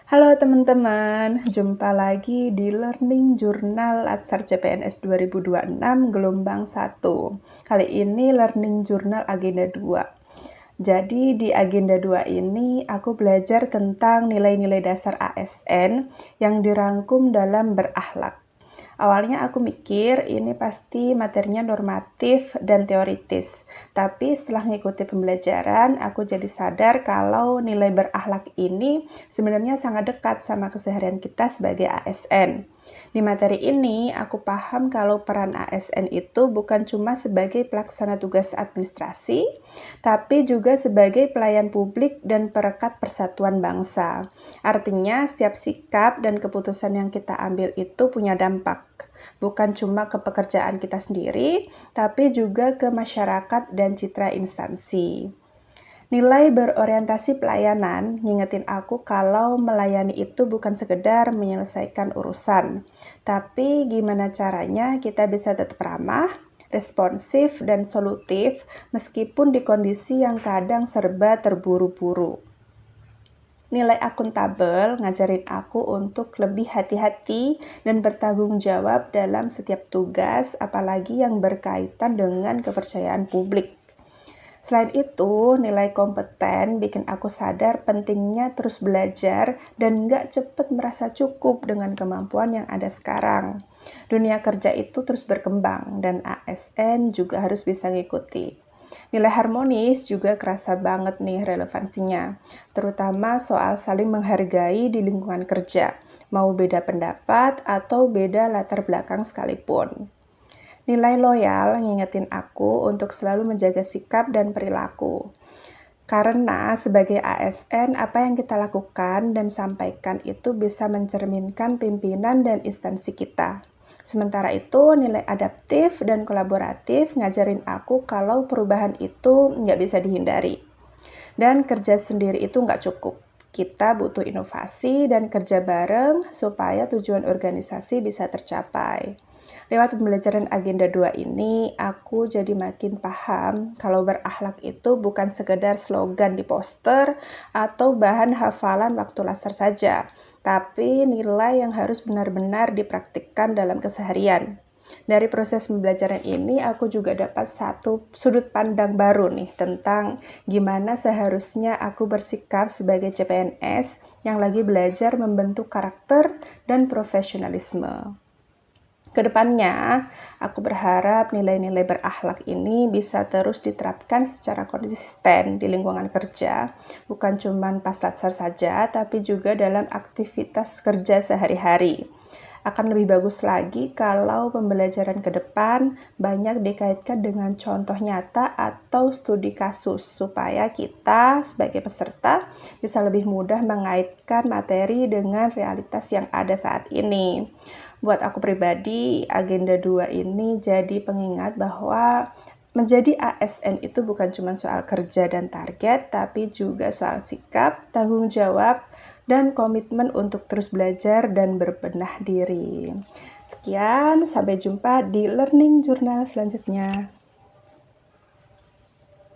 Halo teman-teman, jumpa lagi di Learning Journal Latsar CPNS 2026 gelombang 1. Kali ini Learning Journal Agenda 2. Jadi di Agenda 2 ini aku belajar tentang nilai-nilai dasar ASN yang dirangkum dalam berakhlak. Awalnya aku mikir ini pasti materinya normatif dan teoritis, tapi setelah mengikuti pembelajaran, aku jadi sadar kalau nilai berakhlak ini sebenarnya sangat dekat sama keseharian kita sebagai ASN. Di materi ini, aku paham kalau peran ASN itu bukan cuma sebagai pelaksana tugas administrasi, tapi juga sebagai pelayan publik dan perekat persatuan bangsa. Artinya, setiap sikap dan keputusan yang kita ambil itu punya dampak. Bukan cuma ke pekerjaan kita sendiri, tapi juga ke masyarakat dan citra instansi. Nilai berorientasi pelayanan ngingetin aku kalau melayani itu bukan sekedar menyelesaikan urusan, tapi gimana caranya kita bisa tetap ramah, responsif, dan solutif meskipun di kondisi yang kadang serba terburu-buru. Nilai akuntabel ngajarin aku untuk lebih hati-hati dan bertanggung jawab dalam setiap tugas, apalagi yang berkaitan dengan kepercayaan publik. Selain itu, nilai kompeten bikin aku sadar pentingnya terus belajar dan nggak cepat merasa cukup dengan kemampuan yang ada sekarang. Dunia kerja itu terus berkembang dan ASN juga harus bisa ngikuti. Nilai harmonis juga kerasa banget nih relevansinya, terutama soal saling menghargai di lingkungan kerja, mau beda pendapat atau beda latar belakang sekalipun. Nilai loyal ngingetin aku untuk selalu menjaga sikap dan perilaku. Karena sebagai ASN, apa yang kita lakukan dan sampaikan itu bisa mencerminkan pimpinan dan instansi kita. Sementara itu, nilai adaptif dan kolaboratif ngajarin aku kalau perubahan itu nggak bisa dihindari. Dan kerja sendiri itu nggak cukup. Kita butuh inovasi dan kerja bareng supaya tujuan organisasi bisa tercapai. Lewat pembelajaran Agenda 2 ini, aku jadi makin paham kalau berakhlak itu bukan sekedar slogan di poster atau bahan hafalan waktu laser saja, tapi nilai yang harus benar-benar dipraktikkan dalam keseharian. Dari proses pembelajaran ini, aku juga dapat satu sudut pandang baru nih tentang gimana seharusnya aku bersikap sebagai CPNS yang lagi belajar membentuk karakter dan profesionalisme. Kedepannya, aku berharap nilai-nilai berakhlak ini bisa terus diterapkan secara konsisten di lingkungan kerja, bukan cuma pas latsar saja, tapi juga dalam aktivitas kerja sehari-hari. Akan lebih bagus lagi kalau pembelajaran ke depan banyak dikaitkan dengan contoh nyata atau studi kasus, supaya kita sebagai peserta bisa lebih mudah mengaitkan materi dengan realitas yang ada saat ini. Buat aku pribadi, Agenda 2 ini jadi pengingat bahwa menjadi ASN itu bukan cuma soal kerja dan target, tapi juga soal sikap, tanggung jawab, dan komitmen untuk terus belajar dan berbenah diri. Sekian, sampai jumpa di Learning Journal selanjutnya.